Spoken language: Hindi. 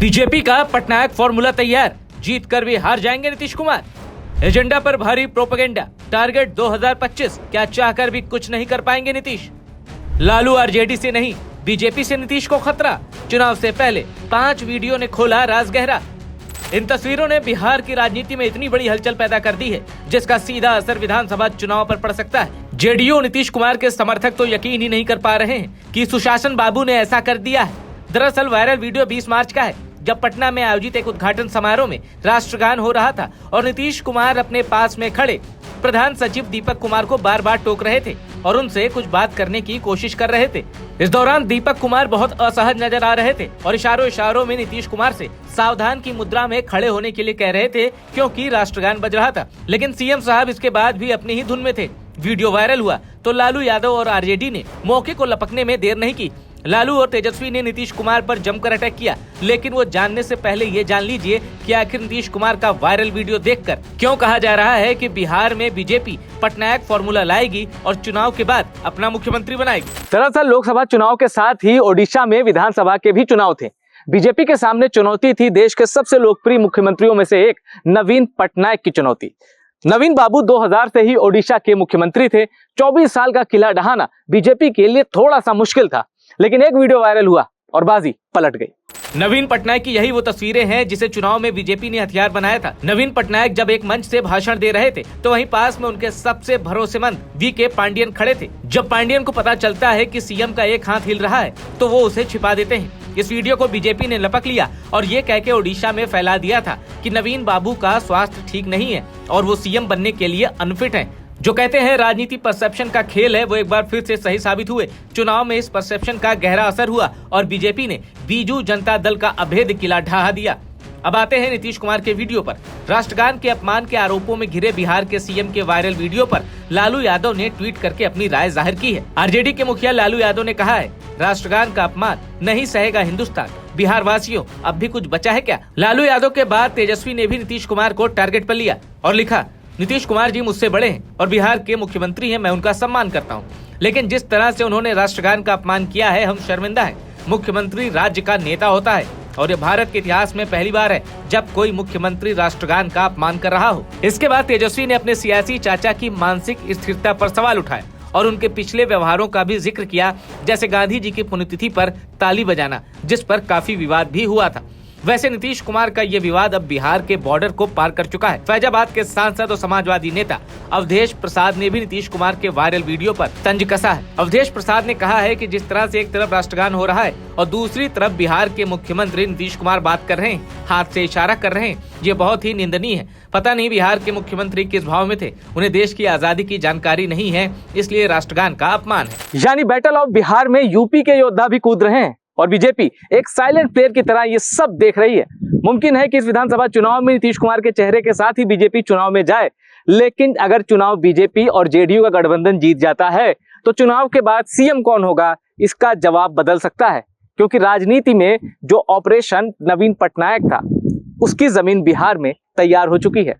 बीजेपी का पटनायक फॉर्मूला तैयार, जीत कर भी हार जाएंगे नीतीश कुमार। एजेंडा पर भारी प्रोपेगेंडा, टारगेट 2025, क्या चाहकर भी कुछ नहीं कर पाएंगे नीतीश। लालू आरजेडी से नहीं, बीजेपी से नीतीश को खतरा, चुनाव से पहले 5 वीडियो ने खोला राज गहरा। इन तस्वीरों ने बिहार की राजनीति में इतनी बड़ी हलचल पैदा कर दी है जिसका सीधा असर विधानसभा चुनाव पर पड़ सकता है। जेडीयू नीतीश कुमार के समर्थक तो यकीन ही नहीं कर पा रहे हैं कि सुशासन बाबू ने ऐसा कर दिया है। दरअसल वायरल वीडियो 20 मार्च का है, जब पटना में आयोजित एक उद्घाटन समारोह में राष्ट्रगान हो रहा था और नीतीश कुमार अपने पास में खड़े प्रधान सचिव दीपक कुमार को बार बार टोक रहे थे और उनसे कुछ बात करने की कोशिश कर रहे थे। इस दौरान दीपक कुमार बहुत असहज नजर आ रहे थे और इशारों में नीतीश कुमार से सावधान की मुद्रा में खड़े होने के लिए कह रहे थे, क्योंकि राष्ट्रगान बज रहा था। लेकिन सीएम साहब इसके बाद भी अपनी ही धुन में थे। वीडियो वायरल हुआ तो लालू यादव और आरजेडी ने मौके को लपकने में देर नहीं की। लालू और तेजस्वी ने नीतीश कुमार पर जमकर अटैक किया, लेकिन वो जानने से पहले ये जान लीजिए कि आखिर नीतीश कुमार का वायरल वीडियो देखकर क्यों कहा जा रहा है कि बिहार में बीजेपी पटनायक फॉर्मूला लाएगी और चुनाव के बाद अपना मुख्यमंत्री बनाएगी। दरअसल लोकसभा चुनाव के साथ ही ओडिशा में विधानसभा के भी चुनाव थे। बीजेपी के सामने चुनौती थी देश के सबसे लोकप्रिय मुख्यमंत्रियों में से एक नवीन पटनायक की चुनौती। नवीन बाबू 2000 से ही ओडिशा के मुख्यमंत्री थे। 24 साल का किला ढहाना बीजेपी के लिए थोड़ा सा मुश्किल था, लेकिन एक वीडियो वायरल हुआ और बाजी पलट गई। नवीन पटनायक की यही वो तस्वीरें हैं जिसे चुनाव में बीजेपी ने हथियार बनाया था। नवीन पटनायक जब एक मंच से भाषण दे रहे थे तो वहीं पास में उनके सबसे भरोसेमंद वीके पांडियन खड़े थे। जब पांडियन को पता चलता है कि सीएम का एक हाथ हिल रहा है तो वो उसे छिपा देते हैं। इस वीडियो को बीजेपी ने लपक लिया और ये कह के ओडिशा में फैला दिया था कि नवीन बाबू का स्वास्थ्य ठीक नहीं है और वो सीएम बनने के लिए अनफिट है। जो कहते हैं राजनीति परसेप्शन का खेल है, वो एक बार फिर से सही साबित हुए। चुनाव में इस परसेप्शन का गहरा असर हुआ और बीजेपी ने बीजू जनता दल का अभेद किला ढहा दिया। अब आते हैं नीतीश कुमार के वीडियो पर। राष्ट्रगान के अपमान के आरोपों में घिरे बिहार के सीएम के वायरल वीडियो पर लालू यादव ने ट्वीट करके अपनी राय जाहिर की है। आरजेडी के मुखिया लालू यादव ने कहा है, राष्ट्रगान का अपमान नहीं सहेगा हिंदुस्तान, बिहार वासियों अब भी कुछ बचा है क्या। लालू यादव के बाद तेजस्वी ने भी नीतीश कुमार को टारगेट पर लिया और लिखा, नीतीश कुमार जी मुझसे बड़े हैं और बिहार के मुख्यमंत्री हैं, मैं उनका सम्मान करता हूं, लेकिन जिस तरह से उन्होंने राष्ट्रगान का अपमान किया है, हम शर्मिंदा हैं। मुख्यमंत्री राज्य का नेता होता है और ये भारत के इतिहास में पहली बार है जब कोई मुख्यमंत्री राष्ट्रगान का अपमान कर रहा हो। इसके बाद तेजस्वी ने अपने सियासी चाचा की मानसिक स्थिरता पर सवाल उठाया और उनके पिछले व्यवहारों का भी जिक्र किया, जैसे गांधी जी की पुण्यतिथि पर ताली बजाना, जिस पर काफी विवाद भी हुआ था। वैसे नीतीश कुमार का ये विवाद अब बिहार के बॉर्डर को पार कर चुका है। फैजाबाद के सांसद और समाजवादी नेता अवधेश प्रसाद ने भी नीतीश कुमार के वायरल वीडियो पर तंज कसा है। अवधेश प्रसाद ने कहा है कि जिस तरह से एक तरफ राष्ट्रगान हो रहा है और दूसरी तरफ बिहार के मुख्यमंत्री नीतीश कुमार बात कर रहे हैं, हाथ से इशारा कर रहे हैं, ये बहुत ही निंदनीय है। पता नहीं बिहार के मुख्यमंत्री किस भाव में थे, उन्हें देश की आजादी की जानकारी नहीं है, इसलिए राष्ट्रगान का अपमान है। यानी बैटल ऑफ बिहार में यूपी के योद्धा भी कूद रहे हैं और बीजेपी एक साइलेंट प्लेयर की तरह ये सब देख रही है। मुमकिन है कि इस विधानसभा चुनाव में नीतीश कुमार के चेहरे के साथ ही बीजेपी चुनाव में जाए, लेकिन अगर चुनाव बीजेपी और जेडीयू का गठबंधन जीत जाता है तो चुनाव के बाद सीएम कौन होगा, इसका जवाब बदल सकता है, क्योंकि राजनीति में जो ऑपरेशन नवीन पटनायक था उसकी जमीन बिहार में तैयार हो चुकी है।